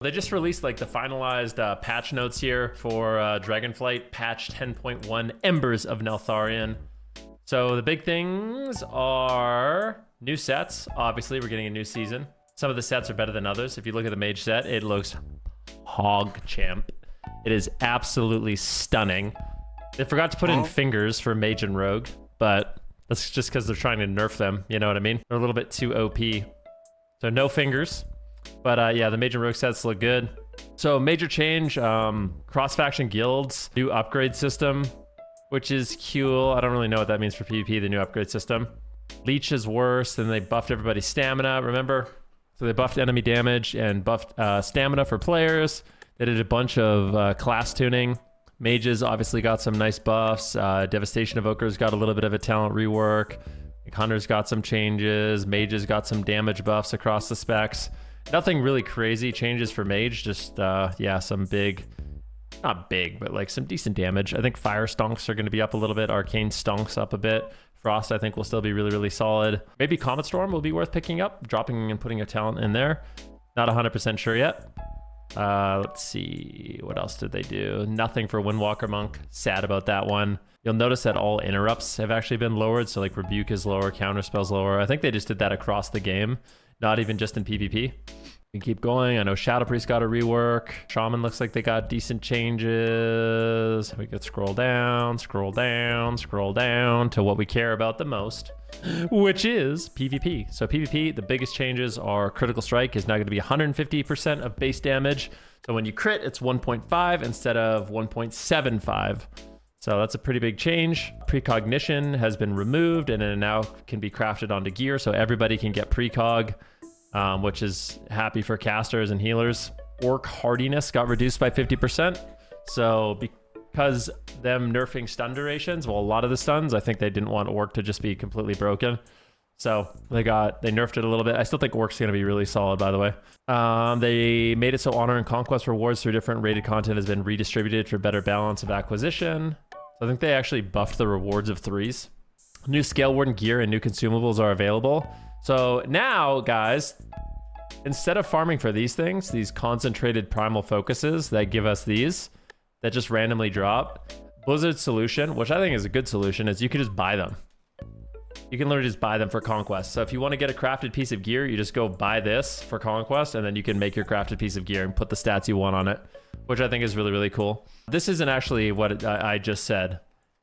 They just released like the finalized patch notes here for Dragonflight patch 10.1 Embers of Neltharion. So the big things are new sets. Obviously, we're getting a new season. Some of the sets are better than others. If you look at the mage set, it looks hog champ. It is absolutely stunning. They forgot to put in fingers for mage and rogue, but that's just because they're trying to nerf them. You know what I mean? They're a little bit too OP. So no fingers. But yeah, the mage and rogue sets look good. So major change, cross-faction guilds, new upgrade system, which is cool. I don't really know what that means for PvP, the new upgrade system. Leech is worse, then they buffed everybody's stamina, remember? So they buffed enemy damage and buffed stamina for players. They did a bunch of class tuning. Mages obviously got some nice buffs. Devastation Evokers got a little bit of a talent rework. Hunters got some changes. Mages got some damage buffs across the specs. Nothing really crazy changes for mage, just yeah, some big, not big, but like some decent damage. I think fire stonks are going to be up a little bit. Arcane stonks up a bit. Frost, I think, will still be really, really solid. Maybe Comet Storm will be worth picking up, dropping and putting a talent in there. Not 100% sure yet. Let's see, what else did they do? Nothing for Windwalker Monk. Sad about that one. You'll notice that all interrupts have actually been lowered. So like Rebuke is lower, Counterspell's lower. I think they just did that across the game, not even just in PvP. We can keep going. I know Shadow Priest got a rework. Shaman looks like they got decent changes. We could scroll down, scroll down, scroll down to what we care about the most, which is PvP. So PvP, the biggest changes are Critical Strike is now going to be 150% of base damage. So when you crit, it's 1.5 instead of 1.75. So that's a pretty big change. Precognition has been removed and it now can be crafted onto gear. So everybody can get precog. Which is happy for casters and healers. Orc hardiness got reduced by 50%. So because them nerfing stun durations, well, a lot of the stuns, I think they didn't want Orc to just be completely broken. So they nerfed it a little bit. I still think Orc's going to be really solid, by the way. They made it so Honor and Conquest rewards through different rated content has been redistributed for better balance of acquisition. So I think they actually buffed the rewards of 3s. New Scale Warden gear and new consumables are available. So now, guys, instead of farming for these things, these concentrated primal focuses that give us these, that just randomly drop, Blizzard's solution, which I think is a good solution, is you can just buy them. You can literally just buy them for Conquest. So if you want to get a crafted piece of gear, you just go buy this for Conquest, and then you can make your crafted piece of gear and put the stats you want on it, which I think is really, really cool. This isn't actually what I just said.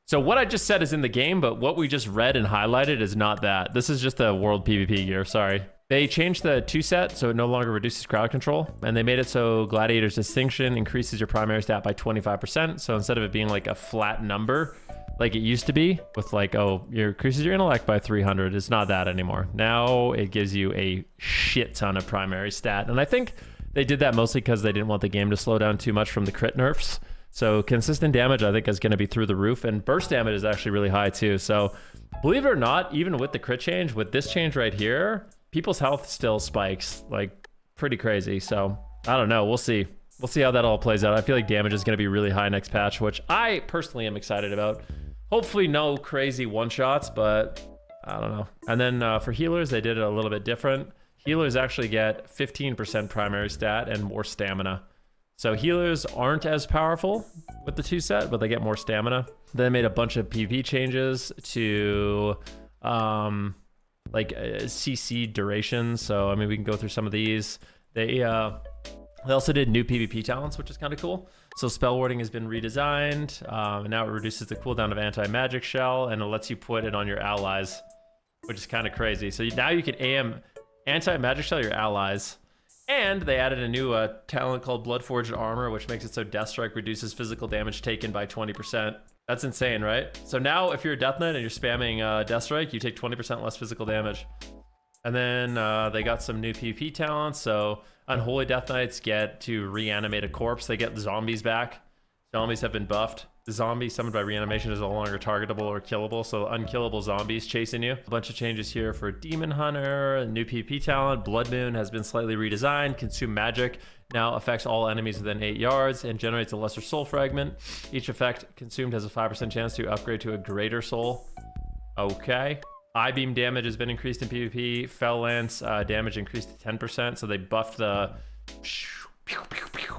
So what I just said is in the game, but what we just read and highlighted is not that. This is just the world PvP gear, sorry. They changed the 2 set, so it no longer reduces crowd control. And they made it so Gladiator's Distinction increases your primary stat by 25%. So instead of it being like a flat number, like it used to be, with like, oh, it increases your intellect by 300, it's not that anymore. Now it gives you a shit ton of primary stat. And I think they did that mostly because they didn't want the game to slow down too much from the crit nerfs. So consistent damage, I think, is going to be through the roof. And burst damage is actually really high, too. So believe it or not, even with the crit change, with this change right here, people's health still spikes. Like, pretty crazy. So I don't know. We'll see. We'll see how that all plays out. I feel like damage is going to be really high next patch, which I personally am excited about. Hopefully no crazy one-shots, but I don't know. And then for healers, they did it a little bit different. Healers actually get 15% primary stat and more stamina. So healers aren't as powerful with the 2 set, but they get more stamina. They made a bunch of PvP changes to like CC durations. So I mean, we can go through some of these. They also did new PvP talents, which is kind of cool. So spell warding has been redesigned, and now it reduces the cooldown of anti-magic shell, and it lets you put it on your allies, which is kind of crazy. So now you can AM anti-magic shell your allies. And they added a new talent called Bloodforged Armor, which makes it so Death Strike reduces physical damage taken by 20%. That's insane, right? So now if you're a Death Knight and you're spamming Death Strike, you take 20% less physical damage. And then they got some new PvP talents. So Unholy Death Knights get to reanimate a corpse. They get zombies back. Zombies have been buffed. The zombie summoned by reanimation is no longer targetable or killable, so unkillable zombies chasing you. A bunch of changes here for Demon Hunter, a new PvP talent. Blood Moon has been slightly redesigned. Consume Magic now affects all enemies within 8 yards and generates a lesser soul fragment. Each effect consumed has a 5% chance to upgrade to a greater soul. Okay. I-beam damage has been increased in PvP. Fell Lance damage increased to 10%, so they buffed the Pew, pew, pew.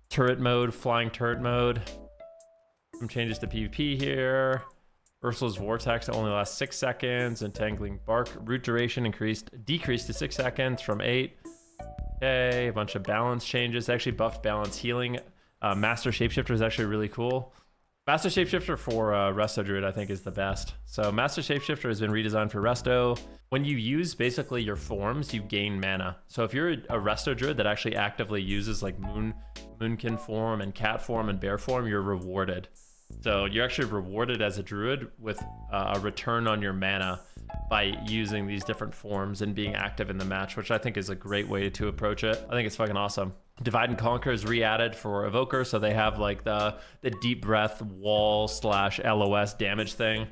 Turret mode, flying turret mode. Some changes to PvP here. Ursul's Vortex only lasts 6 seconds. Entangling Bark root duration decreased to 6 seconds from 8. Okay, a bunch of balance changes. They actually buffed balance healing. Master Shapeshifter is actually really cool. Master Shapeshifter for Resto Druid, I think, is the best. So Master Shapeshifter has been redesigned for Resto. When you use basically your forms, you gain mana. So if you're a Resto Druid that actually actively uses like Moonkin form and Cat form and Bear form, you're rewarded. So you're actually rewarded as a Druid with a return on your mana by using these different forms and being active in the match, which I think is a great way to approach it. I think it's fucking awesome. Divide and Conquer is re-added for Evoker, so they have like the Deep Breath wall / LOS damage thing.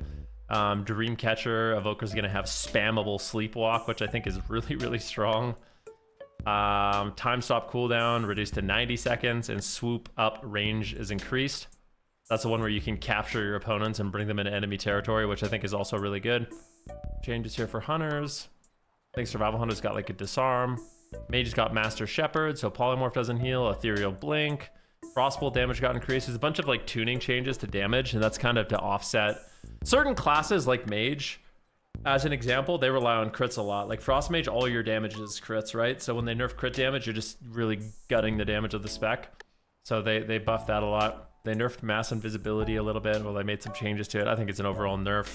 Dreamcatcher Evoker's gonna have spammable Sleepwalk, which I think is really, really strong. Time stop cooldown reduced to 90 seconds, and swoop up range is increased. That's the one where you can capture your opponents and bring them into enemy territory, which I think is also really good. Changes here for Hunters. I think Survival Hunters got like a Disarm. Mages got Master Shepherd, so Polymorph doesn't heal. Ethereal Blink. Frostbolt damage got increased. There's a bunch of like tuning changes to damage, and that's kind of to offset certain classes like Mage. As an example, they rely on crits a lot. Like Frost Mage, all your damage is crits, right? So when they nerf crit damage, you're just really gutting the damage of the spec. So they buffed that a lot. They nerfed Mass Invisibility a little bit. Well, they made some changes to it. I think it's an overall nerf.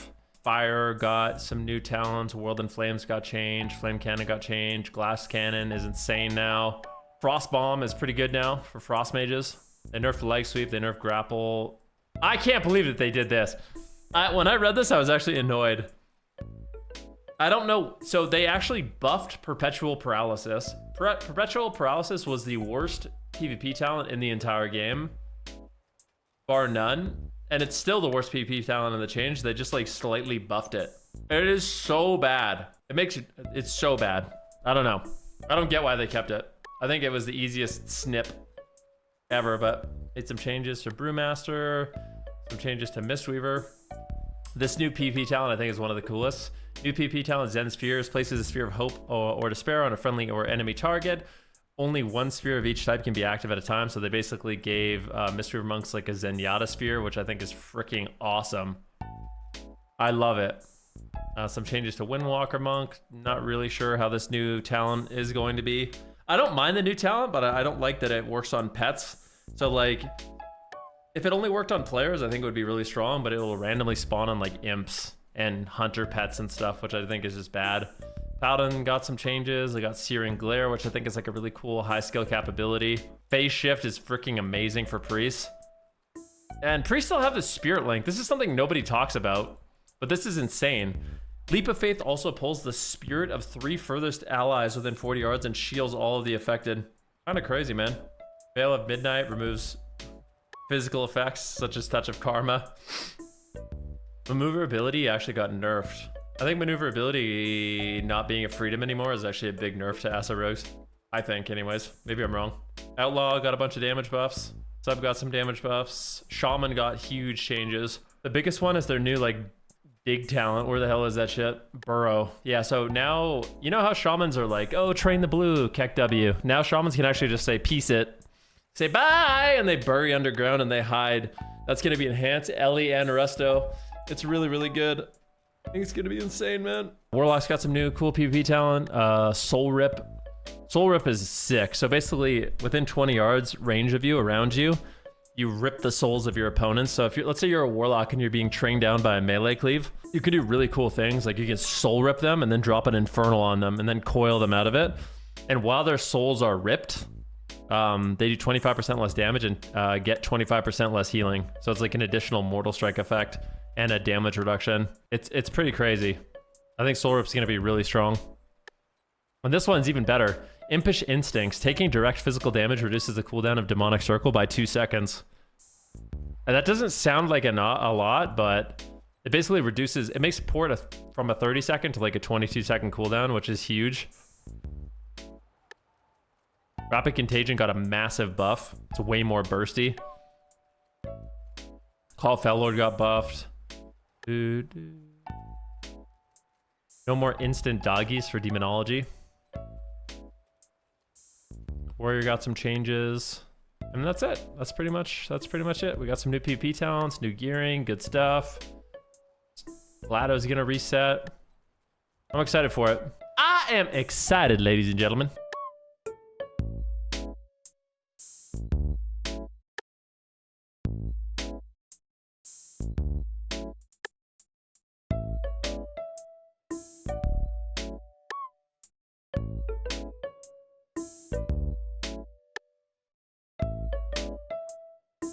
Fire got some new talents. World in Flames got changed. Flame Cannon got changed. Glass Cannon is insane now. Frost Bomb is pretty good now for Frost Mages. They nerfed Leg Sweep. They nerfed Grapple. I can't believe that they did this. When I read this, I was actually annoyed. I don't know. So they actually buffed Perpetual Paralysis. Perpetual Paralysis was the worst PvP talent in the entire game, bar none. And it's still the worst PvP talent in the change. They just like slightly buffed it. It is so bad. It's so bad. I don't know. I don't get why they kept it. I think it was the easiest snip ever, but made some changes to Brewmaster, some changes to Mistweaver. This new PvP talent I think is one of the coolest. New PvP talent, Zen Spheres, places a sphere of hope or despair on a friendly or enemy target. Only one sphere of each type can be active at a time, so they basically gave Mistweaver Monks like a Zenyatta sphere, which I think is freaking awesome. I love it. Some changes to Windwalker Monk. Not really sure how this new talent is going to be. I don't mind the new talent, but I don't like that it works on pets. So like, if it only worked on players, I think it would be really strong, but it will randomly spawn on like imps and hunter pets and stuff, which I think is just bad. Paladin got some changes. They got Searing Glare, which I think is like a really cool high skill cap ability. Phase Shift is freaking amazing for priests. And priests still have the Spirit Link. This is something nobody talks about, but this is insane. Leap of Faith also pulls the spirit of 3 furthest allies within 40 yards and shields all of the affected. Kind of crazy, man. Veil of Midnight removes physical effects such as Touch of Karma. Maneuverability actually got nerfed. I think maneuverability not being a freedom anymore is actually a big nerf to Asa Rogues. I think, anyways. Maybe I'm wrong. Outlaw got a bunch of damage buffs. Sub got some damage buffs. Shaman got huge changes. The biggest one is their new, like, dig talent. Where the hell is that shit? Burrow. Yeah, so now, you know how shamans are like, oh, train the blue, Keck W. Now shamans can actually just say, peace it. Say bye, and they bury underground and they hide. That's going to be enhanced. Ellie and Resto. It's really, really good. I think it's gonna be insane, man. Warlock's got some new cool PvP talent. Soul Rip. Soul Rip is sick. So basically, within 20 yards range of you, around you, you rip the souls of your opponents. So if let's say you're a Warlock and you're being trained down by a melee cleave, you can do really cool things. Like you can Soul Rip them and then drop an Infernal on them and then coil them out of it. And while their souls are ripped, they do 25% less damage and get 25% less healing. So it's like an additional Mortal Strike effect and a damage reduction. It's pretty crazy. I think Soul Rip's gonna be really strong. And this one's even better. Impish Instincts. Taking direct physical damage reduces the cooldown of Demonic Circle by 2 seconds. And that doesn't sound like a lot, but it basically reduces, it makes port from a 30 second to like a 22 second cooldown, which is huge. Rapid Contagion got a massive buff. It's way more bursty. Call of Fellord got buffed. No more instant doggies for Demonology. Warrior got some changes. And that's it. That's pretty much it. We got some new PvP talents, new gearing, good stuff. Lado's gonna reset. I'm excited for it. I am excited, ladies and gentlemen.